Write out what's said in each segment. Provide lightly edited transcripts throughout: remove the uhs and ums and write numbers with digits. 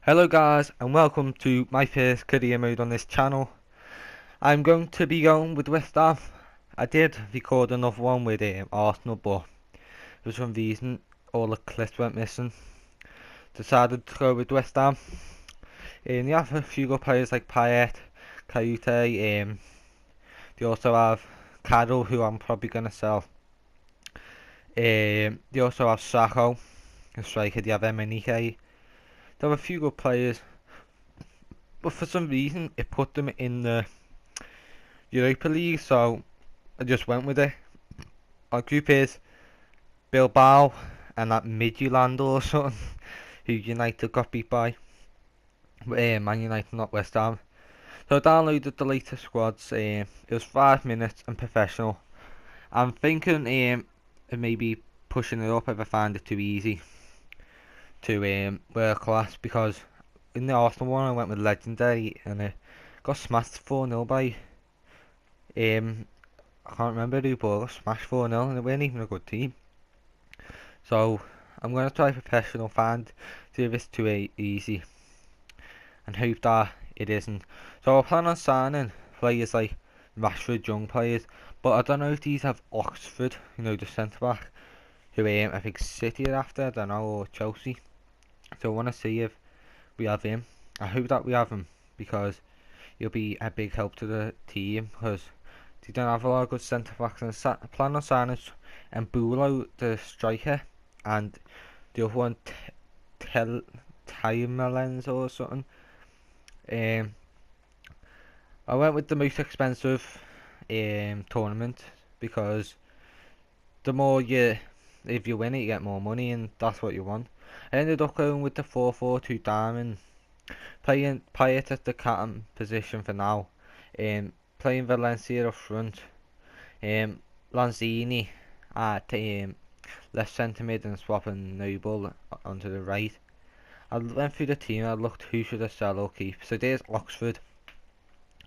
Hello guys and welcome to my first career mode on this channel. I'm going to be going with West Ham. I did record another one with Arsenal, but for some reason all the clips went missing. Decided to go with West Ham. And you have a few good players like Payet, Kayute, they also have Carroll, who I'm probably going to sell. They also have Sacco, a striker. They have Emenike. They have a few good players, but for some reason it put them in the Europa League, so I just went with it. Our group is Bilbao and that Midtjylland or something, who United got beat by. Man United, not West Ham. So I downloaded the latest squads. It was 5 minutes and professional. I'm thinking of maybe pushing it up if I find it too easy to world class, because in the Arsenal one I went with legendary and it got smashed 4-0 by I can't remember who, but got smashed 4-0 and it weren't even a good team. So I'm going to try professional, find see if it's too easy and hope that it isn't. So I plan on signing players like Rashford, young players, but I don't know if these have Oxford, the centre back, who I think City are after, I don't know, or Chelsea. So I want to see if we have him. I hope that we have him, because he'll be a big help to the team, because they don't have a lot of good centre backs. And I plan on signing Mbulo, the striker, and the other one, Timelens or something. I went with the most expensive tournament, because the more if you win it, you get more money, and that's what you want. I ended up going with the 4-4-2 diamond, playing Payet at the captain position for now, playing Valencia up front, Lanzini at left centre mid and swapping Noble onto the right. I went through the team, I looked who should I sell or keep. So there's Oxford.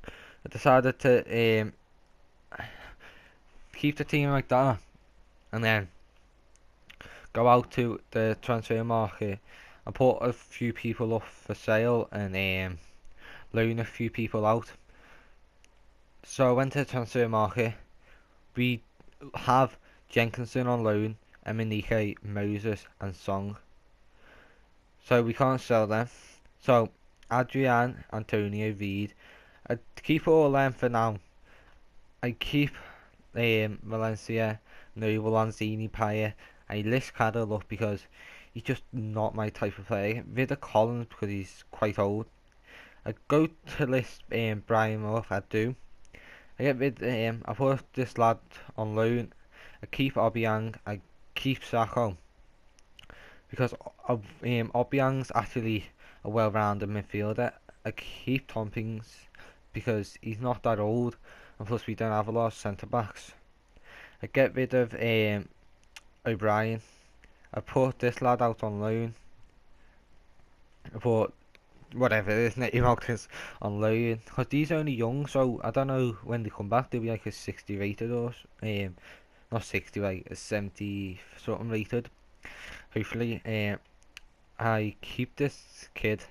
I decided to keep the team like that and then go out to the transfer market and put a few people up for sale and loan a few people out. So I went to the transfer market. We have Jenkinson on loan, Emenike, Moses and Song. So we can't sell them. So Adrian, Antonio, Reed. I keep all them for now. I keep Valencia, Noble, Lanzini, Payet. I list Carroll up because he's just not my type of player. Rid of Collins because he's quite old. I go to list Brian Moore, I do. I get rid I put this lad on loan. I keep Obiang. I keep Sacco, because Obiang's actually a well-rounded midfielder. I keep Tompkins because he's not that old, and plus we don't have a lot of centre backs. I get rid of O'Brien. I put this lad out on loan. I put whatever his name out is on loan, because he's only young, so I don't know when they come back. They'll be like a 60 rated or not 60, like a 70 something rated. Hopefully, I keep this kid.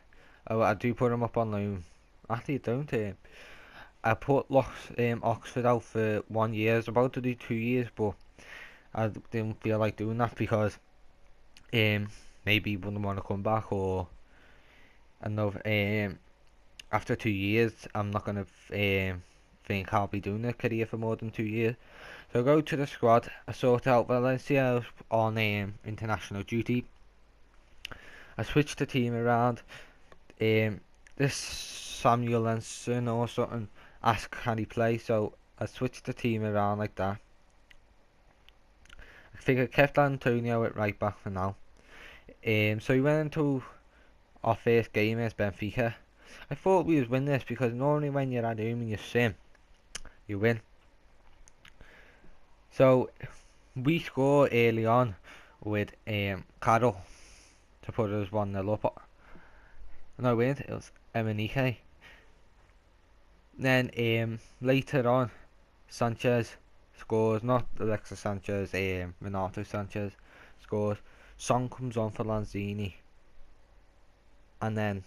I do put him up on loan. Actually, I don't. I put Oxford out for 1 year. I was about to do 2 years, but I didn't feel like doing that because maybe he wouldn't want to come back, or another after 2 years I'm not gonna think I'll be doing a career for more than 2 years. So I go to the squad. I sort out Valencia on international duty. I switched the team around. This Samuel Lenson or something asked can he play, so I switched the team around like that. I think I kept Antonio at right back for now. So we went into our first game as Benfica. I thought we would win this because normally when you're at home and you sim, you win. So we score early on with Carroll to put us 1-0 up. No, we didn't. It was Emenike. Then later on, Sanchez scores. Not Alexis Sanchez, Renato Sanchez scores. Song comes on for Lanzini, and then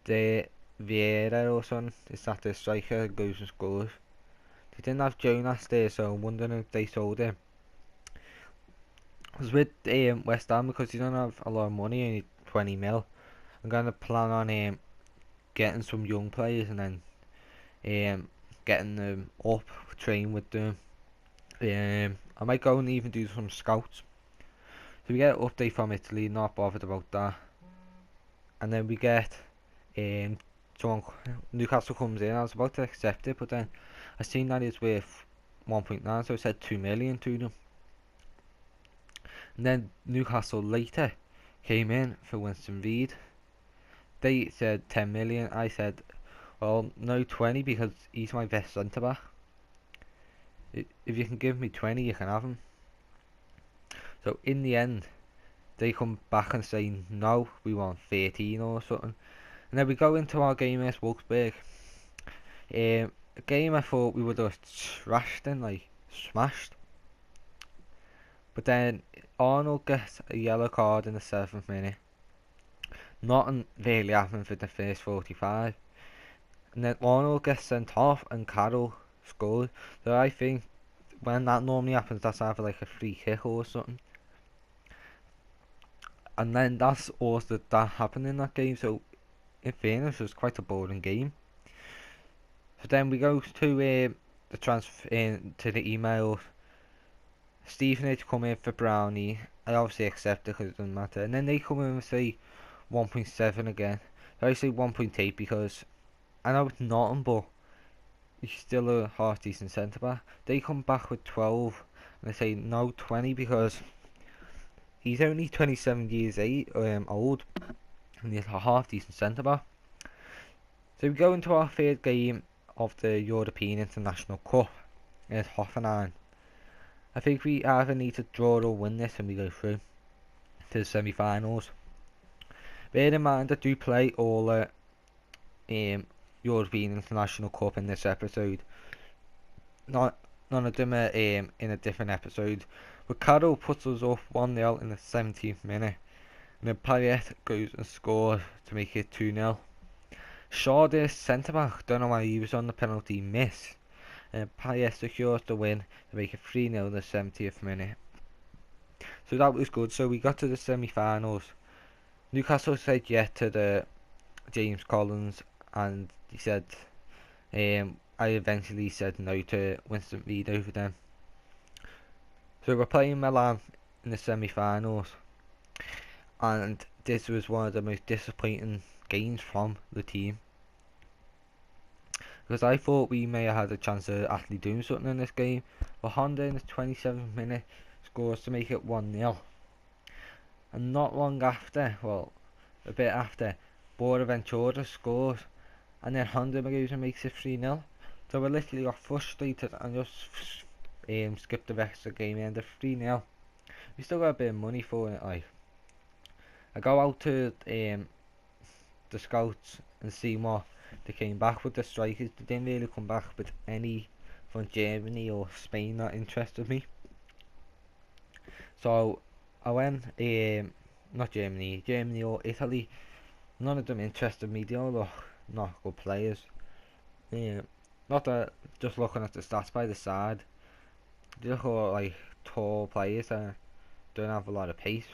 the Vieira or something is that the striker goes and scores. They didn't have Jonas there, so I'm wondering if they sold him. Because with West Ham, because you don't have a lot of money, only 20 mil, I'm going to plan on getting some young players and then getting them up, train with them. I might go and even do some scouts. So we get an update from Italy, not bothered about that. And then we get someone, Newcastle comes in. I was about to accept it, but then I seen that it's worth 1.9, so I said 2 million to them. And then Newcastle later came in for Winston Reid. They said 10 million. I said, well, no, 20, because he's my best centre back. If you can give me 20, you can have him. So in the end, they come back and say, no, we want 13 or something. And then we go into our game against Wolfsburg. A game I thought we would have trashed and like smashed. But then Arnold gets a yellow card in the 7th minute. Nothing really happened for the first 45. And then Arnold gets sent off and Carroll scores. So I think when that normally happens, that's either like a free kick or something. And then that's all that happened in that game. So in fairness, it was quite a boring game. So then we go to the transfer to the email. Stevenage come in for Brownie. I obviously accept it because it doesn't matter. And then they come in and say 1.7 again. So I say 1.8 because I know it's nothing, but he's still a half decent centre back. They come back with 12 and they say no, 20, because he's only 27 years old and he's a half decent centre back. So we go into our third game of the European International Cup at Hoffenheim. I think we either need to draw or win this and we go through to the semi-finals. Bear in mind, I do play all European International Cup in this episode. None of them are in a different episode. But Carroll puts us up 1-0 in the 17th minute. And then Payet goes and scores to make it 2-0. Shaw, this centre back, don't know why he was on the penalty miss. And Payet secures the win to make it 3-0 in the 70th minute. So that was good. So we got to the semi-finals. Newcastle said yes to the James Collins, and he said I eventually said no to Winston Reid over them. So we're playing Milan in the semi-finals, and this was one of the most disappointing games from the team, because I thought we may have had a chance of actually doing something in this game. But Honda in the 27th minute scores to make it 1-0, and not long after, well, a bit after, Bonaventura scores, and then Honda goes and makes it 3-0. So we literally got frustrated and just skipped the rest of the game and ended 3-0. We still got a bit of money for it. Like, I go out to the scouts and see what they came back with. The strikers, they didn't really come back with any from Germany or Spain that interested me. So I went not Germany or Italy. None of them interested me. They all look not good players. Not that, just looking at the stats by the side, they look all like tall players that don't have a lot of pace.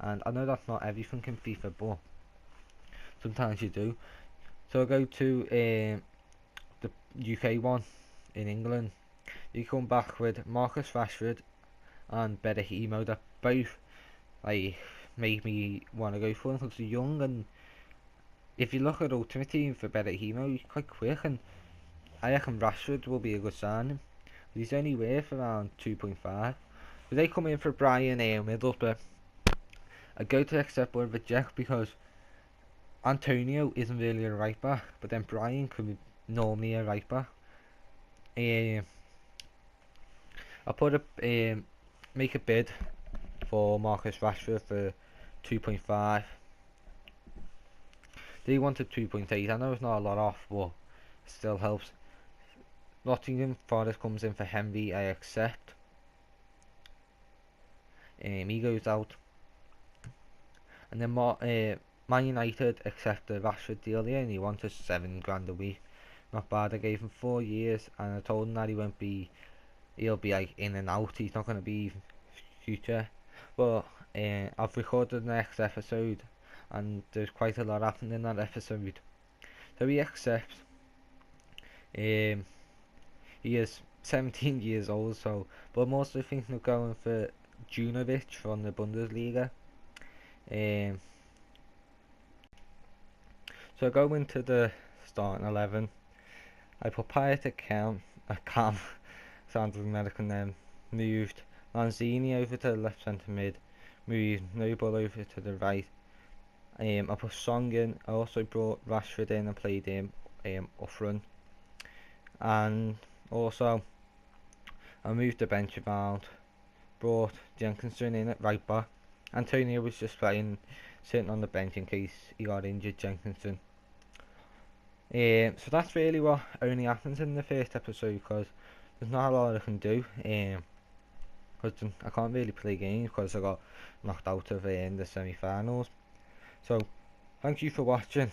And I know that's not everything in FIFA, but sometimes you do. So I go to the UK one in England. You come back with Marcus Rashford and Berahino, that both like made me want to go for them because they're young, and if you look at Ultimate Team for Berahino, he's quite quick, and I reckon Rashford will be a good signing. He's only worth around 2.5. But they come in for Brian Middlesbrough. I go to accept or reject because Antonio isn't really a right back, but then Brian could be normally a right back. I put a make a bid for Marcus Rashford for 2.5. They wanted 2.8. I know it's not a lot off, but it still helps. Nottingham Forest comes in for Henry. I accept. He goes out, and then Man United accepted Rashford deal here and he wanted 7 grand a week. Not bad. I gave him 4 years and I told him that he'll be like in and out. He's not going to be future. But I've recorded the next episode and there's quite a lot happened in that episode. So he accepts. He is 17 years old, so but I'm also thinking of going for Junovic from the Bundesliga. Um, so I go into the starting 11. I put Payet at Cam, sounds American then. Moved Lanzini over to the left centre mid. Moved Noble over to the right. I put Song in. I also brought Rashford in and played him up front. And also I moved the bench around. Brought Jenkinson in at right back. Antonio was just sitting on the bench in case he got injured, Jenkinson. So that's really what only happens in the first episode because there's not a lot I can do. Because I can't really play games because I got knocked out of the semi-finals. So thank you for watching.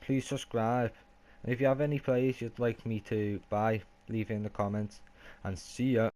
Please subscribe. And if you have any players you'd like me to buy, leave it in the comments. And see ya.